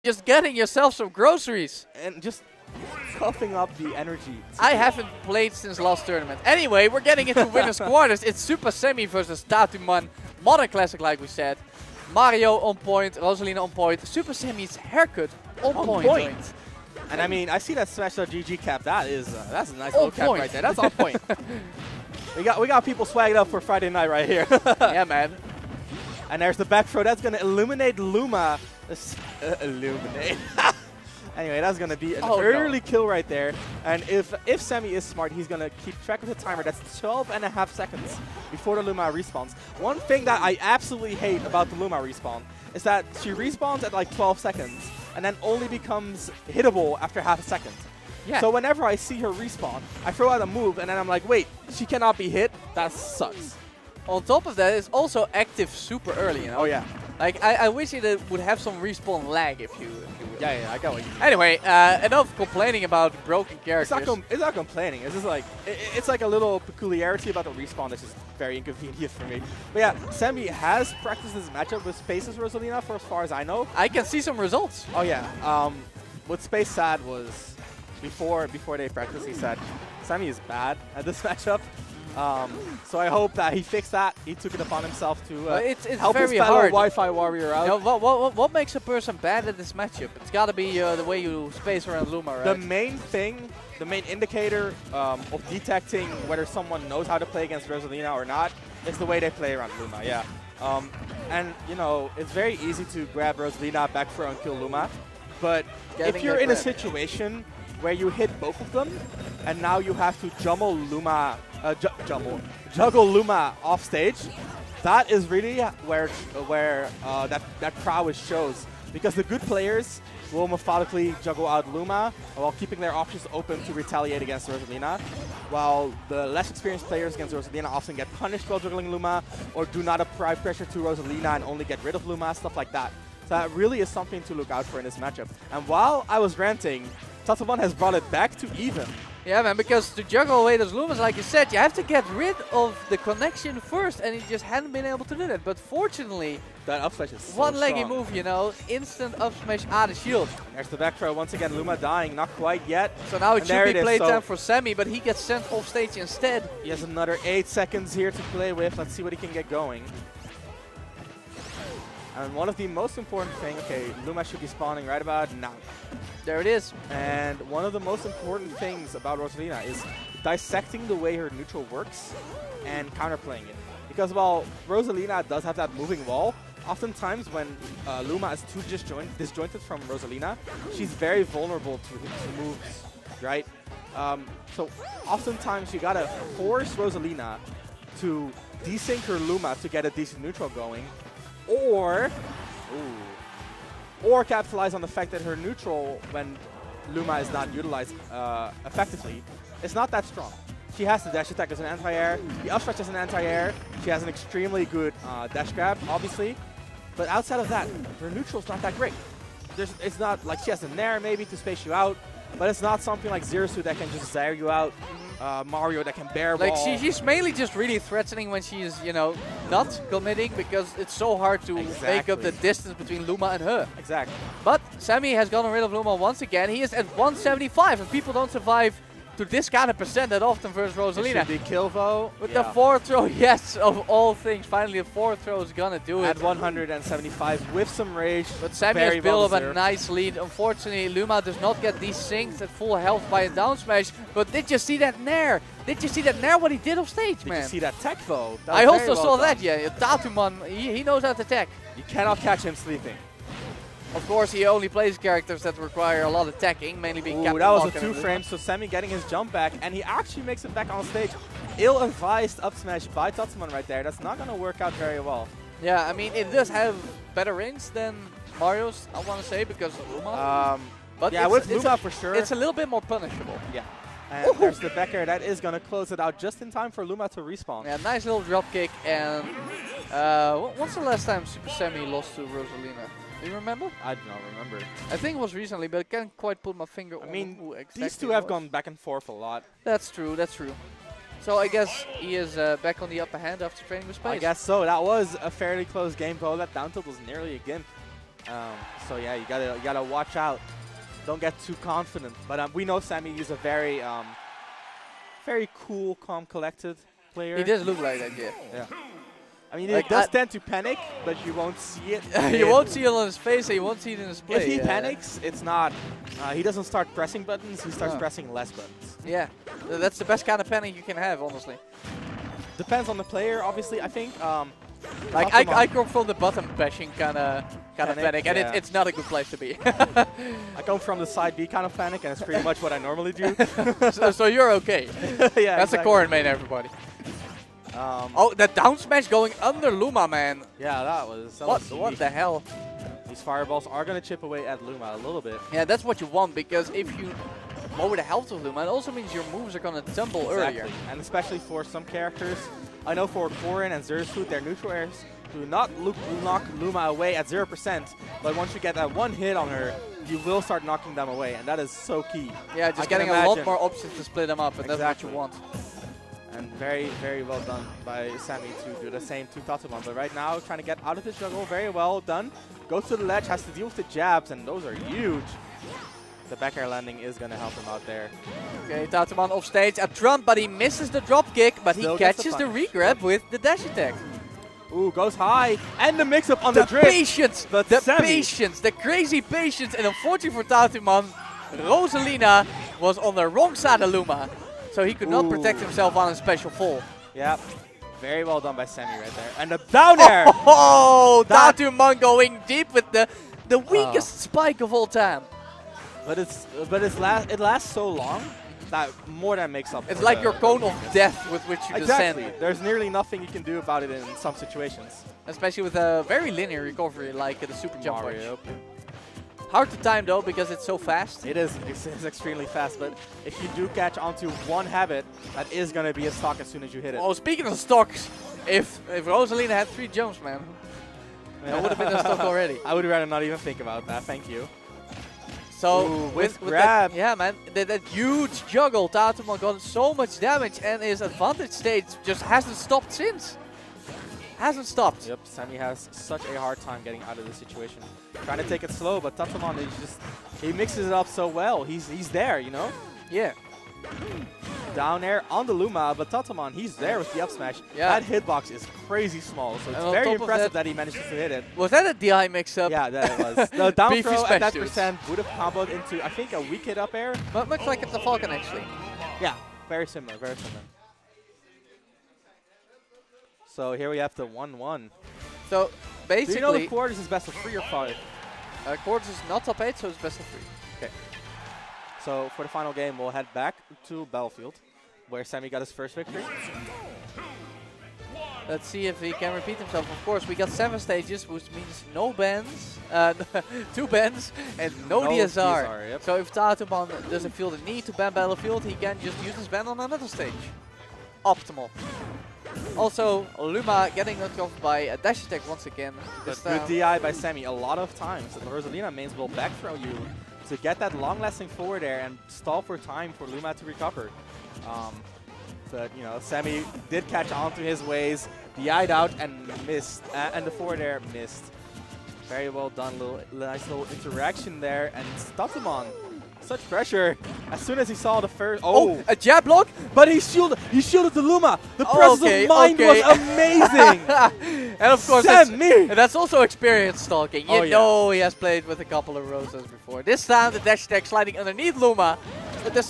Just getting yourself some groceries. And just coughing up the energy. I haven't played since last tournament. Anyway, we're getting into winners quarters. It's Supahsemmie versus Tatuman. Modern Classic, like we said. Mario on point, Rosalina on point. Supahsemmie's haircut on point. And I mean, I see that special GG cap. That's a nice little cap right there. That's on point. we got people swagged up for Friday night right here. Yeah, man. And there's the back throw. That's gonna illuminate Luma. Illuminate. Anyway, that's gonna be an early kill right there. And if Semmie is smart, he's gonna keep track of the timer. That's 12.5 seconds before the Luma respawns. One thing that I absolutely hate about the Luma respawn is that she respawns at like 12 seconds and then only becomes hittable after half a second. Yeah. So whenever I see her respawn, I throw out a move and then I'm like, wait, she cannot be hit? That sucks. On top of that, it's also active super early, you know? Oh, yeah. Like, I wish it would have some respawn lag if you would. Yeah, I got what you mean. Anyway, enough complaining about broken characters. It's not complaining. It's just like, it's like a little peculiarity about the respawn that's just very inconvenient for me. But yeah, Semmie has practiced this matchup with Space's Rosalina for as far as I know. I can see some results. Oh, yeah. What Space said was, before they practiced, he said, Semmie is bad at this matchup. So I hope that he fixed that. He took it upon himself to help his fellow Wi-Fi warrior out. You know, what makes a person bad at this matchup? It's got to be the way you space around Luma, right? The main indicator of detecting whether someone knows how to play against Rosalina or not is the way they play around Luma, yeah. And, you know, it's very easy to grab Rosalina, back throw, and kill Luma. But if you're in a situation where you hit both of them, and now you have to juggle Luma off stage, that is really where that prowess shows. Because the good players will methodically juggle out Luma while keeping their options open to retaliate against Rosalina, while the less experienced players against Rosalina often get punished while juggling Luma, or do not apply pressure to Rosalina and only get rid of Luma, stuff like that. So that really is something to look out for in this matchup. And while I was ranting, Tatuman has brought it back to even. Yeah, man, because to juggle away those Lumas, like you said, you have to get rid of the connection first, and he just hadn't been able to do that. But fortunately, that up smash is so one leggy strong. move, you know, instant up smash out of shield. There's the back throw once again. Luma dying, not quite yet. So now it should be playtime for Semmie, but he gets sent off stage instead. He has another 8 seconds here to play with. Let's see what he can get going. And one of the most important things, okay, Luma should be spawning right about now. There it is. And one of the most important things about Rosalina is dissecting the way her neutral works and counterplaying it. Because while Rosalina does have that moving wall, oftentimes when Luma is too disjointed from Rosalina, she's very vulnerable to moves, right? So oftentimes you gotta force Rosalina to desync her Luma to get a decent neutral going, or capitalize on the fact that her neutral, when Luma is not utilized effectively, is not that strong. She has the dash attack as an anti-air, the up stretch as an anti-air, she has an extremely good dash grab, obviously, but outside of that, her neutral's not that great. It's not like she has a nair maybe to space you out, but it's not something like Zerasu that can just zare you out. Mario that can bear like ball. She's mainly just really threatening when she's, you know, not committing, because it's so hard to make up the distance between Luma and her. Exactly. But Semmie has gotten rid of Luma once again. He is at 175, and people don't survive to this kind of percent that often versus Rosalina. It should be kill though. With the forward throw, yes, of all things. Finally, the forward throw is gonna do it. At 175 with some rage. But Semmie has built up a nice lead. Unfortunately, Luma does not get desynced at full health by a down smash. But did you see that nair? Did you see that nair, what he did off stage, man? Did you see that tech though? I also saw that, yeah. Tatuman, he knows how to tech. You cannot catch him sleeping. Of course, he only plays characters that require a lot of teching, mainly being Captain that was Walker a 2-frame, so Semmie getting his jump back, and he actually makes it back on stage. Ill-advised up smash by Tatuman right there. That's not going to work out very well. Yeah, I mean, it does have better range than Mario's, I want to say, because of Luma. But yeah, with Luma for sure. It's a little bit more punishable. Yeah. And there's the back air. That is going to close it out just in time for Luma to respawn. Yeah, nice little drop kick. And when's the last time Supahsemmie lost to Rosalina? Do you remember? I do not remember. I think it was recently, but I can't quite put my finger on who exactly. These two have gone back and forth a lot. That's true, that's true. So I guess he is back on the upper hand after training with Space. I guess so. That was a fairly close game, though. That down tilt was nearly a gimp. So yeah, you gotta watch out. Don't get too confident. But we know Sammie is a very cool, calm, collected player. He does look like that, yeah. Yeah. I mean, Like he does tend to panic, but you won't see it. You won't see it on his face, and you won't see it in his play. If he panics, it's not. He doesn't start pressing buttons. He starts pressing less buttons. Yeah, that's the best kind of panic you can have, honestly. Depends on the player, obviously. I think. Like I come from the button bashing kind of panic, and it's not a good place to be. I come from the side B kind of panic, and it's pretty much what I normally do. so you're okay. Yeah, that's a core main, everybody. Oh, that down smash going under Luma, man. Yeah, that was what the hell? These fireballs are going to chip away at Luma a little bit. Yeah, that's what you want, because if you lower the health of Luma, it also means your moves are going to tumble earlier. And especially for some characters. I know for Korin and Zersfoot, their neutral airs do not knock Luma away at 0%, but once you get that one hit on her, you will start knocking them away, and that is so key. Yeah, just getting a lot more options to split them up, and that's what you want. And very, very well done by Sammie to do the same to Tatuman. But right now, trying to get out of the juggle, very well done. Goes to the ledge, has to deal with the jabs, and those are huge. The back air landing is going to help him out there. Okay, Tatuman off stage up front, but he misses the drop kick, but he catches the regrab with the dash attack. Ooh, goes high, and the mix-up on the drift. Patience, the patience, the crazy patience, and unfortunately for Tatuman, Rosalina was on the wrong side of Luma. So he could not protect himself on a special fall. Yep. Very well done by Sammie right there. And the down air! Oh, Tatuman going deep with the weakest spike of all time. But it lasts so long that more than makes up. It's like your cone of death with which you descend. There's nearly nothing you can do about it in some situations. Especially with a very linear recovery like the super jump punch. Hard to time though, because it's so fast. It is. It's extremely fast, but if you do catch onto one habit, that is going to be a stock as soon as you hit it. Oh, speaking of stocks, if Rosalina had 3 jumps, man, that would have been a stock already. I would rather not even think about that. Thank you. So with grab. That, yeah, man, that huge juggle, Tatuman got so much damage, and his advantage stage just hasn't stopped since. Hasn't stopped. Yep, Sammie has such a hard time getting out of this situation. Trying to take it slow, but Tatuman is just, he mixes it up so well. He's there, you know? Yeah. Down air on the Luma, but Tatuman, he's there with the up smash. Yeah. That hitbox is crazy small, so it's very impressive that he managed to hit it. Was that a DI mix-up? Yeah, that was. The down throw at that percent would have comboed into, I think, a weak hit up air. But much like at the Falcon, actually. Yeah, very similar, very similar. So here we have the 1-1. So basically, do you know the quarters is best of 3 or 5? Quarters is not top 8, so it's best of 3. Okay. So for the final game, we'll head back to Battlefield, where Sammie got his first victory. Let's see if he can repeat himself. Of course, we got 7 stages, which means no bans, 2 bans, and no DSR. Yep. So if Tatuman doesn't feel the need to ban Battlefield, he can just use his ban on another stage. Optimal. Also, Luma getting knocked off by a dash attack once again. But good DI by Sammie a lot of times. And Rosalina mains will back throw you to get that long-lasting forward air and stall for time for Luma to recover. But, you know, Sammie did catch on to his ways, DI'd out and missed. And the forward air missed. Very well done. Nice little interaction there. And Tatuman, such pressure. As soon as he saw the first... Oh, a jab block? But he shielded the Luma. The presence of mind was amazing. And of course, that's also experience stalking. You know he has played with a couple of Rosas before. This time the dash attack sliding underneath Luma. But the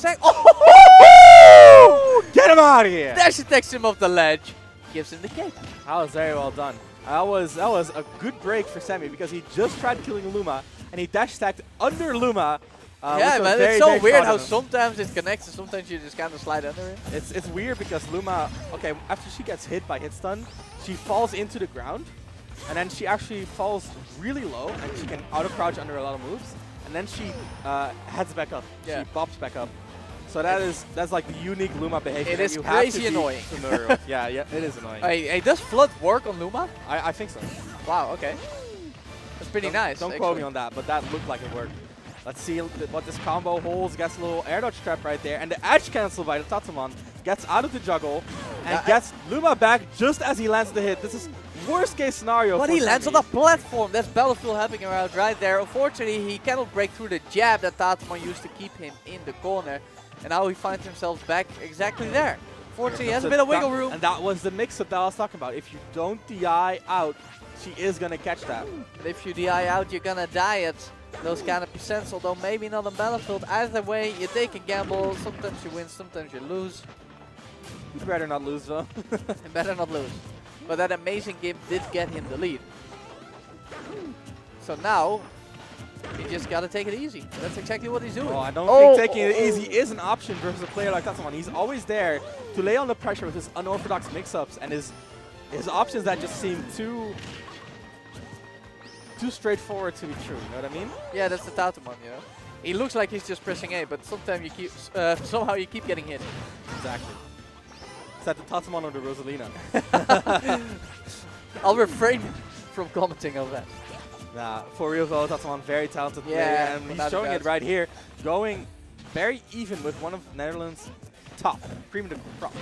get him out of here! Dash attacks him off the ledge. Gives him the cape. That was very well done. That was a good break for Sammie because he just tried killing Luma and he dash attacked under Luma. Yeah, man, it's so weird how sometimes it connects and sometimes you just kind of slide under it. It's weird because Luma, okay, after she gets hit by hit stun, she falls into the ground, and then she actually falls really low, and she can auto crouch under a lot of moves, and then she heads back up. Yeah. She bops back up. So that's like the unique Luma behavior. It is crazy annoying. Yeah, it is annoying. Hey, does Flood work on Luma? I think so. Wow, okay. That's pretty nice. Don't quote me on that, but that looked like it worked. Let's see what this combo holds. Gets a little air dodge trap right there. And the edge cancel by the Tatuman gets out of the juggle and gets Luma back just as he lands the hit. This is worst case scenario. But he lands on the platform. That's Battlefield helping him out right there. Unfortunately, he cannot break through the jab that Tatuman used to keep him in the corner. And now he finds himself back exactly there. Fortunately, he has a bit of wiggle room. And that was the mix-up that I was talking about. If you don't DI out, she is going to catch that. But if you DI out, you're going to die at those kind of percents. Although maybe not on Battlefield. Either way, you take a gamble. Sometimes you win, sometimes you lose. You'd better not lose, though. You better not lose. But that amazing game did get him the lead. So now, he just got to take it easy. That's exactly what he's doing. Oh, I don't think taking it easy is an option versus a player like Tatuman. He's always there to lay on the pressure with his unorthodox mix-ups and his options that just seem too straightforward to be true. You know what I mean? Yeah, that's the Tatuman, you know. He looks like he's just pressing A, but sometimes you keep somehow you keep getting hit. Exactly. Is that the Tatuman or the Rosalina? I'll refrain from commenting on that. Nah, for real though, Tatuman, very talented player, and he's showing it right here, going very even with one of Netherlands' top, cream of the crop.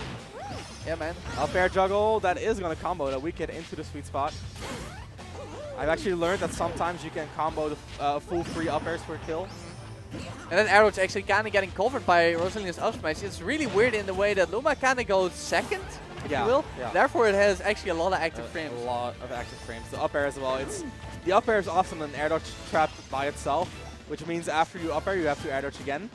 Yeah, man. Up air juggle, that is going to combo that we get into the sweet spot. I've actually learned that sometimes you can combo the full free up airs for a kill. And then Arrow's actually kind of getting covered by Rosalina's Awesomespace. It's really weird in the way that Luma kind of goes second, if you will. Yeah. Therefore, it has actually a lot of active frames. A lot of active frames. The up air as well. The up air is awesome and air dodge trap by itself, which means after you up air, you have to air dodge again.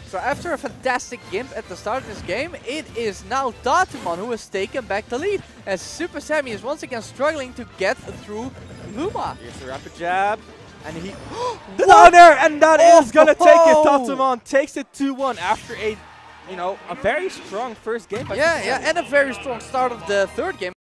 So after a fantastic gimp at the start of this game, it is now Tatuman who has taken back the lead, as Supahsemmie is once again struggling to get through Luma. Here's the rapid jab, and he down there, and that is gonna take it. Tatuman takes it 2-1 after a very strong first game. Yeah, and a very strong start of the third game.